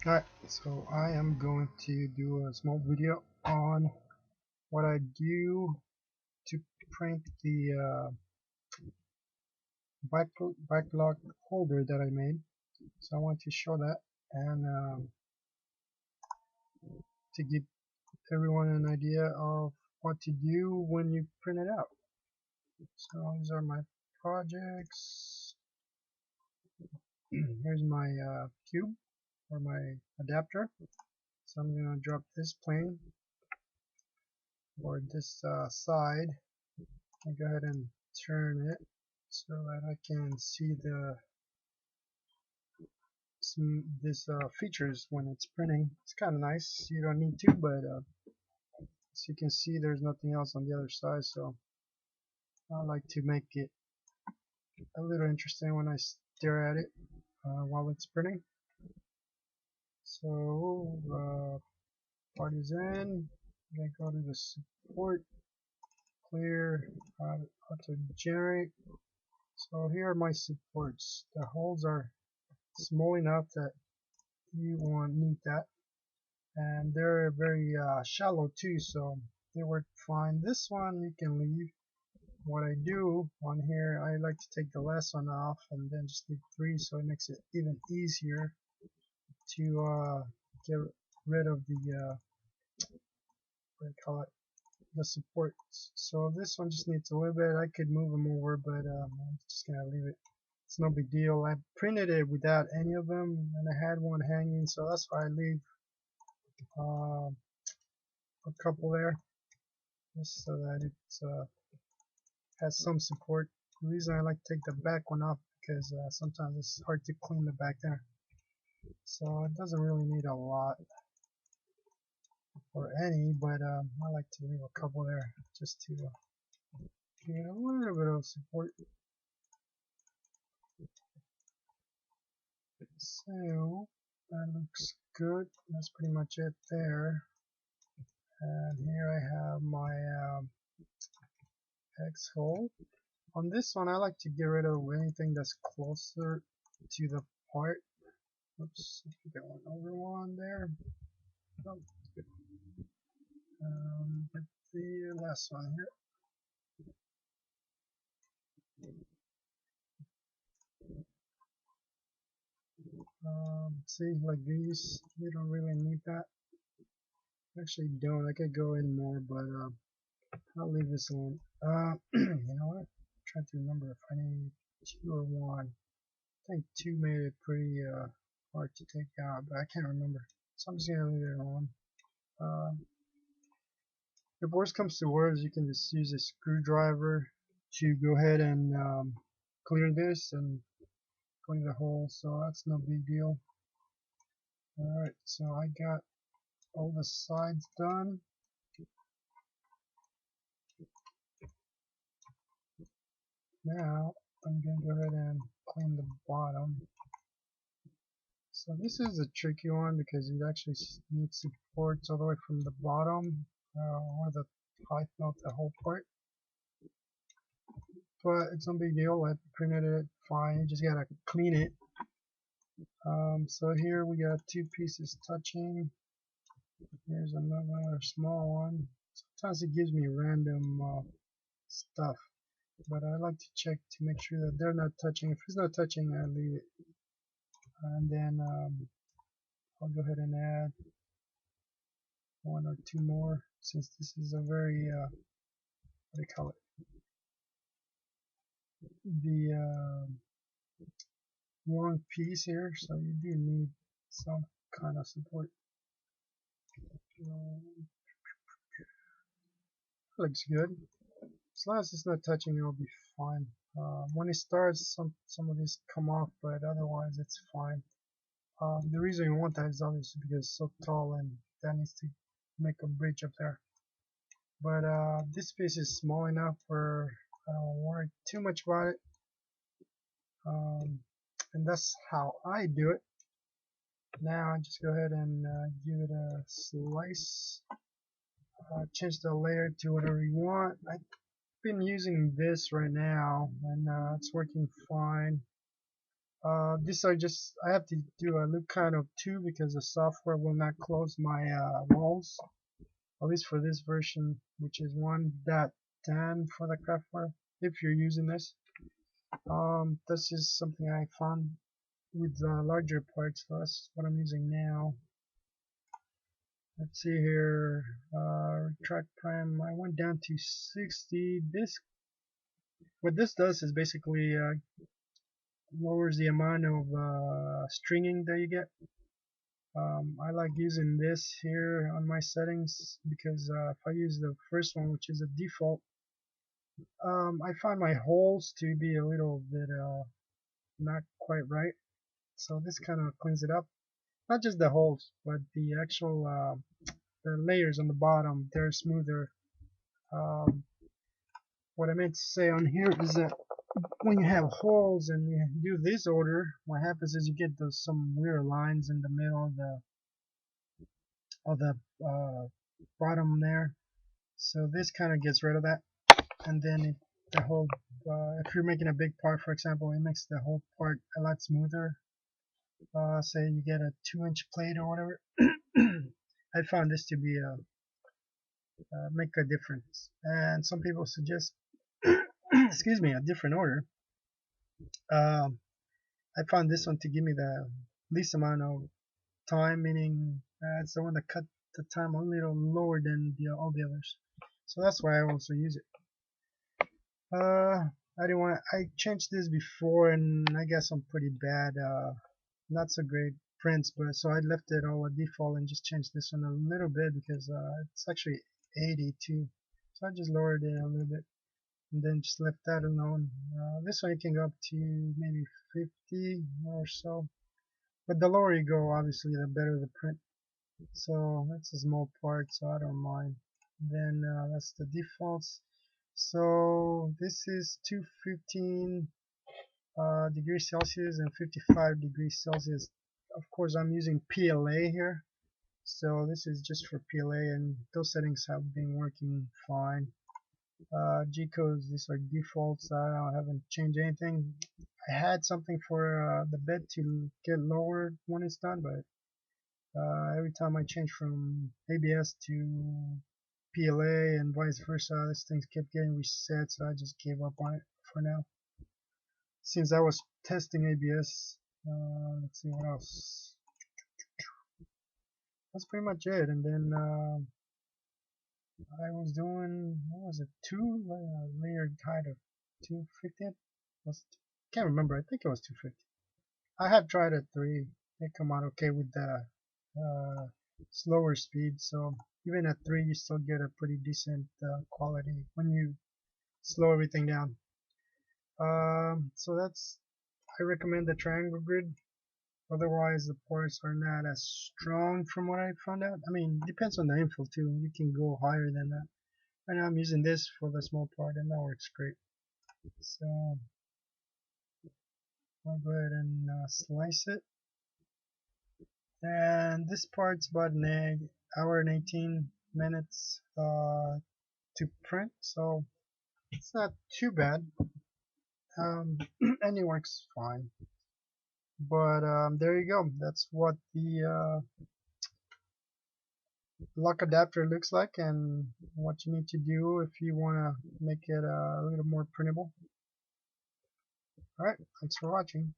Alright, so I am going to do a small video on what I do to print the backlog holder that I made. So I want to show that and to give everyone an idea of what to do when you print it out. So these are my projects. Here's my cube or my adapter. So I'm going to drop this plane or this side and go ahead and turn it so that I can see this features when it's printing. It's kind of nice. You don't need to, but as you can see, there's nothing else on the other side, so I like to make it a little interesting when I stare at it while it's printing. So part is in. Then go to the support, clear, auto generate. So here are my supports. The holes are small enough that you won't need that, and they're very shallow too, so they work fine. This one you can leave. What I do on here, I like to take the last one off and then just leave 3, so it makes it even easier to get rid of the what do you call it, the supports. So this one just needs a little bit. I could move them over, but I'm just gonna leave it. It's no big deal. I printed it without any of them, and I had one hanging, so that's why I leave uh, a couple there, just so that it has some support. The reason I like to take the back one off because sometimes it's hard to clean the back there, so it doesn't really need a lot or any, but I like to leave a couple there just to get a little bit of support. So that looks good. That's pretty much it there. And here I have my X hole. On this one, I like to get rid of anything that's closer to the part. Oops, got one over one there. Oh, good. Get the last one here. See, like these, you don't really need that. Actually, don't. I could go in more, but I'll leave this alone. You know what? I'm trying to remember if I need 2 or 1. I think 2 made it pretty hard to take out, but I can't remember. So I'm just gonna leave it alone. If worst comes to worst, you can just use a screwdriver to go ahead and clear this and clean the hole, so that's no big deal. Alright, so I got all the sides done. Now I'm going to go ahead and clean the bottom. So this is a tricky one because you actually need supports all the way from the bottom or the height, not the whole part. But it's no big deal. I printed it fine. You just gotta clean it. So here we got 2 pieces touching. Here's another small one. Sometimes it gives me random stuff, but I like to check to make sure that they're not touching. If it's not touching, I leave it. And then I'll go ahead and add 1 or 2 more, since this is a very what do you call it? The long piece here, so you do need some kind of support. Looks good. As long as it's not touching, it'll be fine. When it starts, some of these come off, but otherwise it's fine. The reason you want that is obviously because it's so tall and that needs to make a bridge up there. But this piece is small enough where I don't worry too much about it. And that's how I do it. Now I just go ahead and give it a slice. Change the layer to whatever you want. I've been using this right now, and it's working fine. These are just, I have to do a loop count of 2 because the software will not close my walls, at least for this version, which is 1.10 for the Craftware, if you're using this. This is something I found with larger parts, so that's what I'm using now. Let's see here, retract prime, I went down to 60. What this does is basically lowers the amount of stringing that you get. I like using this here on my settings because if I use the first one, which is a default, I find my holes to be a little bit not quite right. So this kind of cleans it up. Not just the holes, but the actual the layers on the bottom, they're smoother. Um, what I meant to say on here is that when you have holes and you do this order, what happens is you get those some weird lines in the middle of the bottom there. So this kind of gets rid of that, and then the whole if you're making a big part, for example, it makes the whole part a lot smoother. Say you get a 2-inch plate or whatever. I found this to be make a difference, and some people suggest excuse me, a different order. um, I found this one to give me the least amount of time, meaning it's the one that cut the time a little lower than all the others, so that's why I also use it. I didn't want. I changed this before, and I guess I'm pretty bad. Not so great prints, but so I left it all a default and just changed this one a little bit because it's actually 82. So I just lowered it a little bit and then just left that alone. This one you can go up to maybe 50 or so, but the lower you go, obviously, the better the print. So that's a small part, so I don't mind. Then that's the defaults. So this is 215 degrees Celsius and 55 degrees Celsius. Of course, I'm using PLA here, so this is just for PLA, and those settings have been working fine. G codes, these are defaults. I haven't changed anything. I had something for the bed to get lower when it's done, but every time I change from ABS to PLA and vice versa, this thing kept getting reset, so I just gave up on it for now. Since I was testing ABS, let's see what else. That's pretty much it. And then I was doing, what was it, 2 layered height of 250? Was it? Can't remember. I think it was 250. I have tried at 3. It come out okay with the slower speed. So even at 3, you still get a pretty decent quality when you slow everything down. So that's, I recommend the triangle grid. Otherwise, the ports are not as strong from what I found out. I mean, depends on the infill too. You can go higher than that. And I'm using this for the small part, and that works great. So I'll go ahead and slice it. And this part's about an hour and 18 minutes to print, so it's not too bad. And it works fine. But there you go. That's what the lock adapter looks like, and what you need to do if you want to make it a little more printable. Alright, thanks for watching.